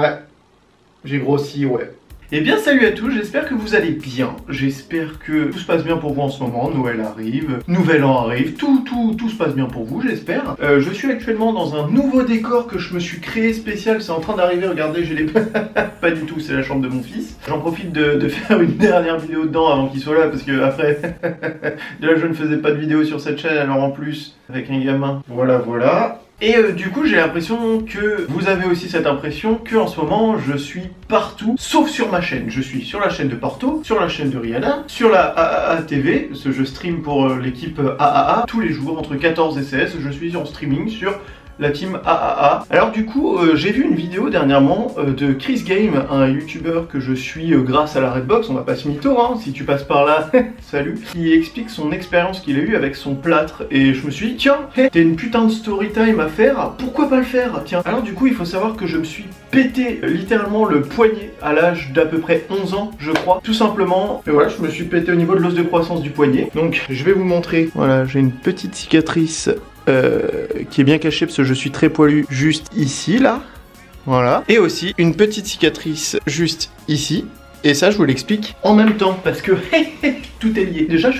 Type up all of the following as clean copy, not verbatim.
Ouais, j'ai grossi, ouais. Eh bien salut à tous, j'espère que vous allez bien, j'espère que tout se passe bien pour vous en ce moment, Noël arrive, Nouvel An arrive, tout se passe bien pour vous, j'espère. Je suis actuellement dans un nouveau décor que je me suis créé spécial, c'est en train d'arriver, regardez, j'ai les... Pas du tout, c'est la chambre de mon fils. J'en profite de faire une dernière vidéo dedans avant qu'il soit là, parce que après, déjà je ne faisais pas de vidéo sur cette chaîne, alors en plus, avec un gamin, voilà. Et du coup j'ai l'impression que vous avez aussi cette impression que en ce moment je suis partout sauf sur ma chaîne. Je suis sur la chaîne de Porto, sur la chaîne de Rihanna, sur la AAA TV, ce je stream pour l'équipe AAA tous les jours entre 14 et 16, je suis en streaming sur la team AAA. Alors du coup, j'ai vu une vidéo dernièrement de Chris Game, un youtubeur que je suis grâce à la Redbox, on va pas se mytho, hein, si tu passes par là, salut, qui explique son expérience qu'il a eue avec son plâtre. Et je me suis dit, tiens, t'as une putain de story time à faire, pourquoi pas le faire, tiens. Alors du coup, il faut savoir que je me suis pété littéralement le poignet à l'âge d'à peu près 11 ans, je crois. Tout simplement, et voilà, je me suis pété au niveau de l'os de croissance du poignet. Donc, je vais vous montrer, voilà, j'ai une petite cicatrice qui est bien caché parce que je suis très poilu juste ici là, voilà, et aussi une petite cicatrice juste ici, et ça je vous l'explique en même temps parce que tout est lié. Déjà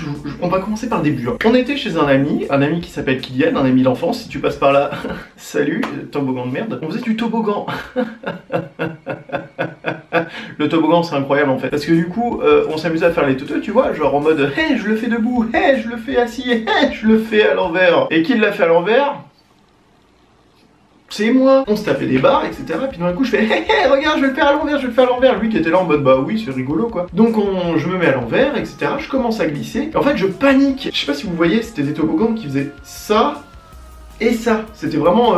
on va commencer par le début, hein. On était chez un ami qui s'appelle Kylian, un ami d'enfance, si tu passes par là, salut, toboggan de merde, on faisait du toboggan. Le toboggan c'est incroyable en fait, parce que du coup on s'amusait à faire les touteux, tu vois, genre en mode hey je le fais debout, hey je le fais assis, hey je le fais à l'envers. Et qui l'a fait à l'envers? C'est moi. On se tapait des barres, etc. Puis d'un coup je fais hey regarde je vais le faire à l'envers, je vais le faire à l'envers. Lui qui était là en mode bah oui c'est rigolo quoi. Donc je me mets à l'envers, etc. Je commence à glisser. Et en fait je panique. Je sais pas si vous voyez, c'était des toboggans qui faisaient ça et ça. C'était vraiment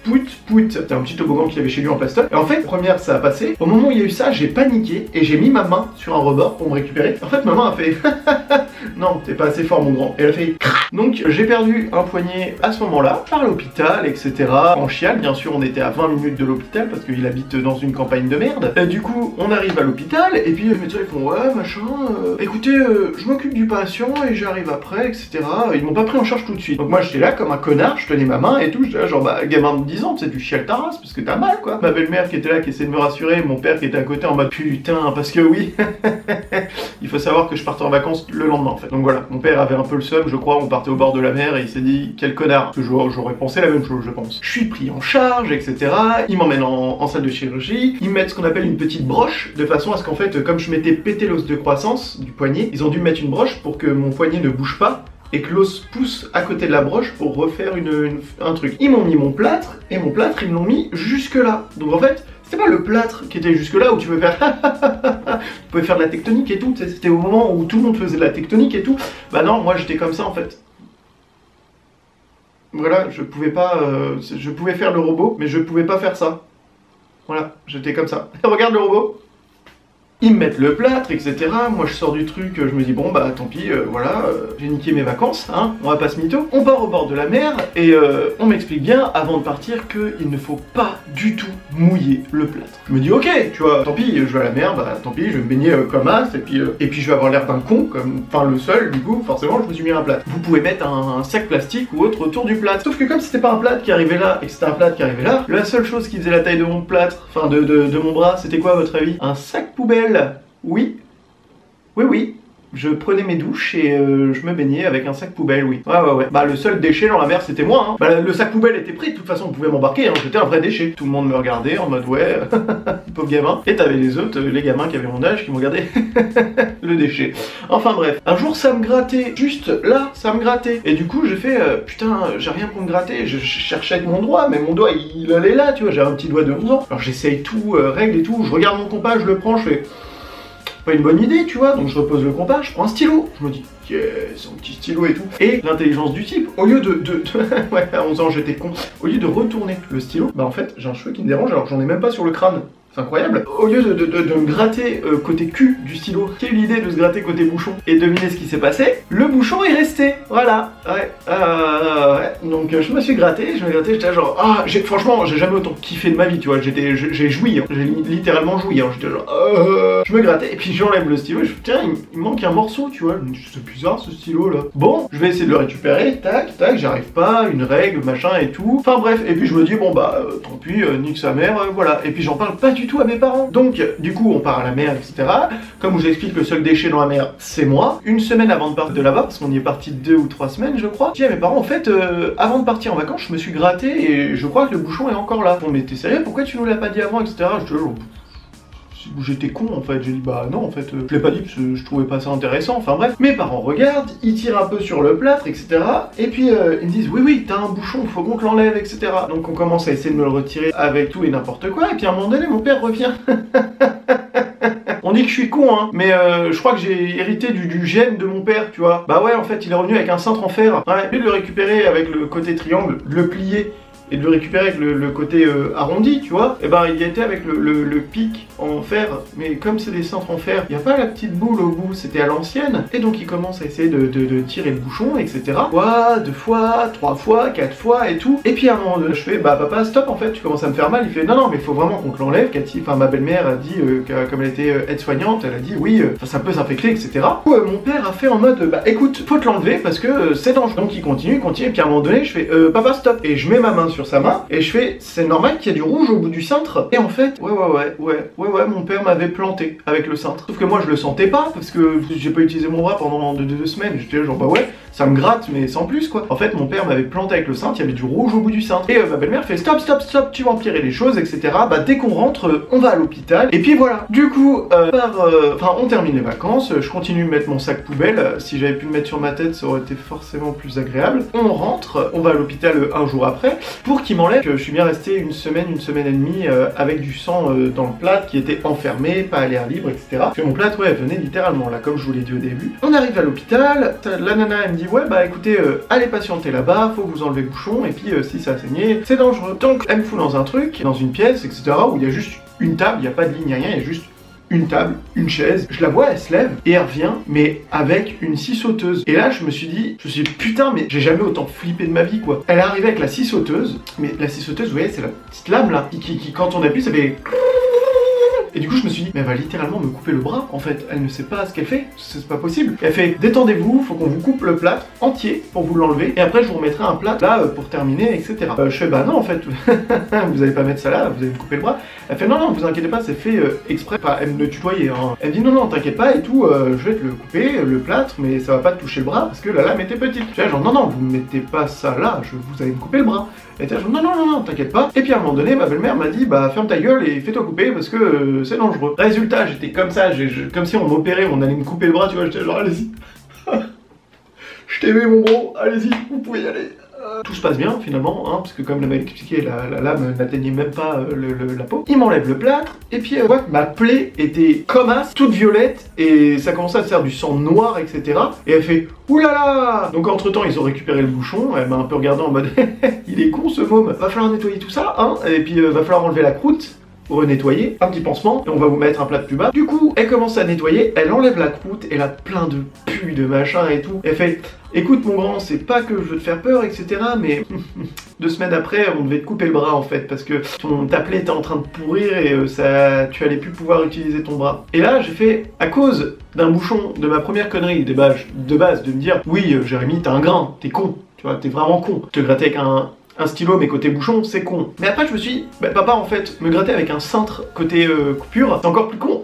pout. C'était un petit toboggan qu'il avait chez lui en plastoc. Et en fait, première, ça a passé. Au moment où il y a eu ça, j'ai paniqué et j'ai mis ma main sur un rebord pour me récupérer. En fait, ma main a fait non, t'es pas assez fort, mon grand. Et elle a fait donc, j'ai perdu un poignet à ce moment-là, par l'hôpital, etc. En chiale, bien sûr, on était à 20 minutes de l'hôpital parce qu'il habite dans une campagne de merde. Du coup, on arrive à l'hôpital et puis les médecins ils font ouais, machin, écoutez, je m'occupe du patient et j'arrive après, etc. Ils m'ont pas pris en charge tout de suite. Donc moi, j'étais là comme un connard, je tenais ma main et tout, j'étais là genre bah, gamin de 10 ans, tu sais, tu chiales ta race parce que t'as mal quoi. Ma belle-mère qui était là, qui essayait de me rassurer, mon père qui était à côté en mode putain, parce que oui, il faut savoir que je partais en vacances le lendemain en fait. Donc voilà, mon père avait un peu le seum, je crois, on partait au bord de la mer et il s'est dit quel connard. Parce que j'aurais pensé la même chose, je pense. Je suis pris en charge, etc. Ils m'emmènent en salle de chirurgie, ils me mettent ce qu'on appelle une petite broche, de façon à ce qu'en fait, comme je m'étais pété l'os de croissance du poignet, ils ont dû me mettre une broche pour que mon poignet ne bouge pas et que l'os pousse à côté de la broche pour refaire un truc. Ils m'ont mis mon plâtre, et mon plâtre, ils me l'ont mis jusque là. Donc en fait, c'était pas le plâtre qui était jusque là où tu pouvais faire tu pouvais faire de la tectonique et tout, c'était au moment où tout le monde faisait de la tectonique et tout. Bah non, moi j'étais comme ça en fait. Voilà, je pouvais pas, je pouvais faire le robot, mais je pouvais pas faire ça. Voilà, j'étais comme ça. Regarde le robot. Ils me mettent le plâtre, etc. Moi je sors du truc, je me dis bon bah tant pis, voilà, j'ai niqué mes vacances, hein, on va pas se mytho. On part au bord de la mer et on m'explique bien avant de partir qu'il ne faut pas du tout mouiller le plâtre. Je me dis ok, tu vois, tant pis, je vais à la mer, bah tant pis, je vais me baigner comme as et puis je vais avoir l'air d'un con, comme, enfin le seul, du coup, forcément je me suis mis un plâtre. Vous pouvez mettre un sac plastique ou autre autour du plâtre. Sauf que comme c'était pas un plâtre qui arrivait là et que c'était un plâtre qui arrivait là, la seule chose qui faisait la taille de mon plâtre, enfin de mon bras, c'était quoi à votre avis? Un sac poubelle. Oui, je prenais mes douches et je me baignais avec un sac poubelle, oui. Ouais. Bah le seul déchet dans la mer c'était moi, hein. Bah le sac poubelle était pris, de toute façon on pouvait m'embarquer, hein. J'étais un vrai déchet. Tout le monde me regardait en mode ouais, pauvre gamin. Et t'avais les autres, les gamins qui avaient mon âge qui m'ont regardé le déchet. Enfin bref, un jour ça me grattait, juste là, ça me grattait. Et du coup j'ai fait, putain, j'ai rien pour me gratter, je cherchais avec mon doigt, mais mon doigt il allait là, tu vois, j'ai un petit doigt de 11 ans. Alors j'essaye tout, règle et tout, je regarde mon compas, je le prends, je fais... pas une bonne idée, tu vois, donc je repose le compas, je prends un stylo, je me dis yes, un petit stylo et tout, et l'intelligence du type, au lieu ouais, à 11 ans j'étais con, au lieu de retourner le stylo, bah en fait j'ai un cheveu qui me dérange alors que j'en ai même pas sur le crâne. C'est incroyable. Au lieu de me gratter côté cul du stylo, qui a eu l'idée de se gratter côté bouchon et devinez ce qui s'est passé, le bouchon est resté. Voilà. Ouais. Donc je me suis gratté, j'étais genre franchement j'ai jamais autant kiffé de ma vie, tu vois. J'ai joui, hein. J'ai littéralement joui. Hein. J'étais genre je me grattais et puis j'enlève le stylo et je fais tiens il manque un morceau, tu vois. C'est bizarre ce stylo là. Bon, je vais essayer de le récupérer, tac, j'arrive pas, une règle, machin et tout. Enfin bref, et puis je me dis bon bah tant pis, nique sa mère, voilà. Et puis j'en parle pas du tout à mes parents. Donc du coup on part à la mer, etc. Comme je vous explique, le seul déchet dans la mer c'est moi. Une semaine avant de partir de là-bas, parce qu'on y est parti 2 ou 3 semaines je crois, je dis à mes parents en fait avant de partir en vacances je me suis gratté et je crois que le bouchon est encore là. Bon mais t'es sérieux, pourquoi tu nous l'as pas dit avant, etc. J'étais con en fait, j'ai dit bah non en fait, je l'ai pas dit parce que je trouvais pas ça intéressant, enfin bref. Mes parents regardent, ils tirent un peu sur le plâtre, etc. Et puis ils me disent oui t'as un bouchon, faut qu'on te l'enlève, etc. Donc on commence à essayer de me le retirer avec tout et n'importe quoi, et puis à un moment donné mon père revient. On dit que je suis con, hein, mais je crois que j'ai hérité du gène de mon père, tu vois. Bah ouais, en fait, il est revenu avec un cintre en fer. Ouais, au lieu de le récupérer avec le côté triangle, de le plier et de le récupérer avec le côté arrondi, tu vois, et ben il y était avec le pic en fer, mais comme c'est des cintres en fer, il n'y a pas la petite boule au bout, c'était à l'ancienne, et donc il commence à essayer de tirer le bouchon, etc. Fois, 2 fois, 3 fois, 4 fois et tout, et puis à un moment donné, je fais, bah papa, stop, en fait, tu commences à me faire mal, il fait, non, mais il faut vraiment qu'on te l'enlève, Cathy, enfin ma belle-mère a dit, comme elle était aide-soignante, elle a dit, oui, ça peut s'infecter, etc. Mon père a fait en mode, bah écoute, faut te l'enlever parce que c'est dangereux. Donc il continue, et puis à un moment donné, je fais, papa, stop, et je mets ma main sur sa main et je fais c'est normal qu'il y ait du rouge au bout du cintre. Et en fait ouais mon père m'avait planté avec le cintre, sauf que moi je le sentais pas parce que j'ai pas utilisé mon bras pendant 2 semaines. J'étais genre bah ouais ça me gratte mais sans plus quoi. En fait mon père m'avait planté avec le cintre, il y avait du rouge au bout du cintre et ma belle-mère fait stop tu vas empirer les choses, etc. Bah dès qu'on rentre on va à l'hôpital et puis voilà. Du coup on termine les vacances, je continue de mettre mon sac poubelle. Si j'avais pu le mettre sur ma tête ça aurait été forcément plus agréable. On rentre, on va à l'hôpital un jour après pour qu'il m'enlève. Je suis bien resté une semaine et demie avec du sang dans le plâtre qui était enfermé, pas à l'air libre, etc. Parce que mon plâtre, ouais, elle venait littéralement là, comme je vous l'ai dit au début. On arrive à l'hôpital, la nana elle me dit ouais bah écoutez, allez patienter là-bas, faut que vous enlevez le bouchon, et puis si ça a saigné, c'est dangereux. Donc elle me fout dans un truc, dans une pièce, etc. où il y a juste une table, il n'y a pas de ligne, rien, il y a juste une table, une chaise, je la vois, elle se lève et elle revient, mais avec une scie sauteuse. Et là, je me suis dit putain, mais j'ai jamais autant flippé de ma vie quoi. Elle est arrivée avec la scie sauteuse, mais la scie sauteuse, vous voyez, c'est la petite lame là, qui quand on appuie, ça fait. Et du coup je me suis dit mais elle va littéralement me couper le bras en fait, elle ne sait pas ce qu'elle fait, c'est pas possible. Elle fait détendez-vous, faut qu'on vous coupe le plâtre entier pour vous l'enlever et après je vous remettrai un plâtre là pour terminer, etc. Je fais bah non en fait, vous allez pas mettre ça là, vous allez me couper le bras. Elle fait non vous inquiétez pas, c'est fait exprès, enfin elle me tutoyait hein. Elle dit non t'inquiète pas et tout, je vais te le couper, le plâtre, mais ça va pas te toucher le bras parce que la lame était petite. Je fais genre non vous mettez pas ça là, vous allez me couper le bras. Et t'es genre non t'inquiète pas. Et puis à un moment donné ma belle-mère m'a dit bah ferme ta gueule et fais-toi couper parce que c'est dangereux. Résultat j'étais comme ça, comme si on m'opérait, on allait me couper le bras, tu vois, j'étais genre allez-y. Je t'aimais mon bro, allez-y, vous pouvez y aller. Tout se passe bien finalement, hein, parce que comme m'avait expliqué, la lame n'atteignait même pas la peau. Il m'enlève le plâtre, et puis ma plaie était comme as, toute violette, et ça commençait à se faire du sang noir, etc. Et elle fait oulala. Donc entre temps ils ont récupéré le bouchon, elle m'a un peu regardé en mode il est con ce môme, va falloir nettoyer tout ça, hein, et puis va falloir enlever la croûte. Pour nettoyer, un petit pansement, et on va vous mettre un plâtre plus bas. Du coup, elle commence à nettoyer, elle enlève la croûte, elle a plein de pus, de machin et tout. Elle fait, écoute mon grand, c'est pas que je veux te faire peur, etc. Mais 2 semaines après, on devait te couper le bras en fait, parce que ta plaie était en train de pourrir et tu allais plus pouvoir utiliser ton bras. Et là, j'ai fait, à cause d'un bouchon, de ma première connerie, de base, de me dire, oui, Jérémy, t'as un grain, t'es con, tu vois, t'es vraiment con. Te gratter avec un stylo mais côté bouchon c'est con. Mais après je me suis dit, bah, papa en fait me gratter avec un cintre côté coupure c'est encore plus con.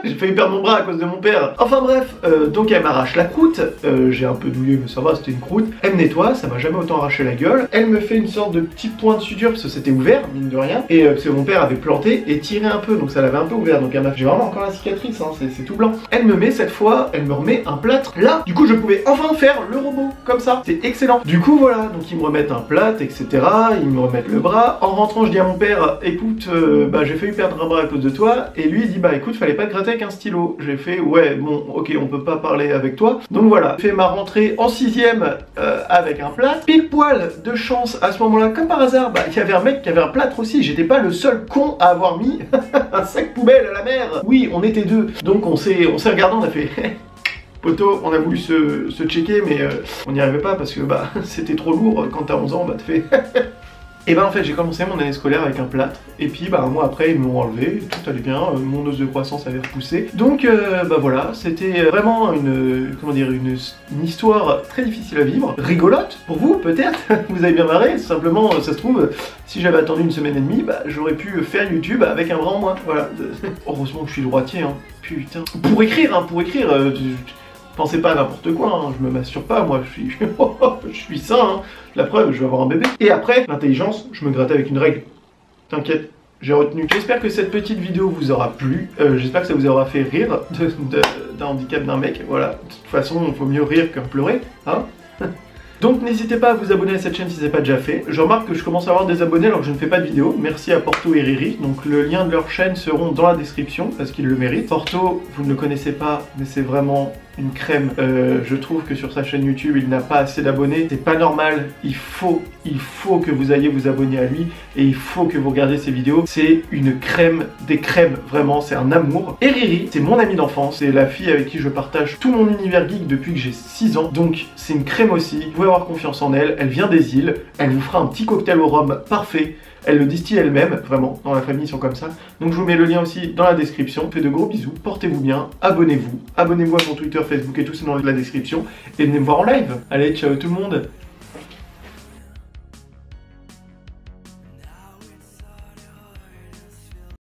J'ai failli perdre mon bras à cause de mon père. Enfin bref, donc elle m'arrache la croûte, j'ai un peu douillé mais ça va, c'était une croûte. Elle me nettoie, ça m'a jamais autant arraché la gueule. Elle me fait une sorte de petit point de suture parce que c'était ouvert, mine de rien. Et parce que mon père avait planté et tiré un peu, donc ça l'avait un peu ouvert. Donc j'ai vraiment encore la cicatrice, hein, c'est tout blanc. Elle me met cette fois, elle me remet un plâtre là. Du coup je pouvais enfin faire le robot, comme ça, c'est excellent. Du coup voilà, donc ils me remettent un plâtre, etc. Ils me remettent le bras. En rentrant je dis à mon père, écoute, bah j'ai failli perdre un bras à cause de toi. Et lui il dit bah écoute, fallait pas te gratter avec un stylo. J'ai fait ouais bon ok on peut pas parler avec toi. Donc voilà, j'ai fait ma rentrée en 6ème avec un plâtre. Pile poil de chance à ce moment-là, comme par hasard, bah il y avait un mec qui avait un plâtre aussi. J'étais pas le seul con à avoir mis un sac poubelle à la mer. Oui, on était deux. Donc on s'est regardé, on a fait poto, on a voulu se checker mais on n'y arrivait pas parce que bah c'était trop lourd quand t'as 11 ans, bah tu fais et bah en fait j'ai commencé mon année scolaire avec un plâtre et puis bah un mois après ils m'ont enlevé, tout allait bien, mon os de croissance avait repoussé. Donc bah voilà, c'était vraiment une, comment dire, une histoire très difficile à vivre, rigolote pour vous peut-être, vous avez bien marré, simplement ça se trouve, si j'avais attendu une semaine et demie, bah j'aurais pu faire YouTube avec un bras en moins, voilà. Heureusement que je suis droitier, hein, putain. Pour écrire, pensez pas à n'importe quoi, hein. Je me masturbe pas, moi, je suis sain, hein. La preuve, je vais avoir un bébé. Et après, l'intelligence, je me grattais avec une règle. T'inquiète, j'ai retenu. J'espère que cette petite vidéo vous aura plu, j'espère que ça vous aura fait rire d'un handicap d'un mec, voilà. De toute façon, il faut mieux rire que pleurer, hein. Donc n'hésitez pas à vous abonner à cette chaîne si ce n'est pas déjà fait. Je remarque que je commence à avoir des abonnés alors que je ne fais pas de vidéos. Merci à Porto et Riri. Donc le lien de leur chaîne seront dans la description parce qu'ils le méritent. Porto, vous ne le connaissez pas, mais c'est vraiment une crème. Je trouve que sur sa chaîne YouTube, il n'a pas assez d'abonnés. C'est pas normal. Il faut que vous ayez vous abonner à lui et il faut que vous regardiez ses vidéos. C'est une crème des crèmes, vraiment, c'est un amour. Et Riri, c'est mon amie d'enfance. C'est la fille avec qui je partage tout mon univers geek depuis que j'ai 6 ans. Donc c'est une crème aussi. Vous pouvez avoir confiance en elle. Elle vient des îles. Elle vous fera un petit cocktail au rhum parfait. Elle le distille elle-même, vraiment, dans la famille ils sont comme ça. Donc je vous mets le lien aussi dans la description. Je vous fais de gros bisous, portez-vous bien, abonnez-vous. Abonnez-vous à mon Twitter, Facebook et tout, c'est dans la description. Et venez me voir en live. Allez, ciao tout le monde.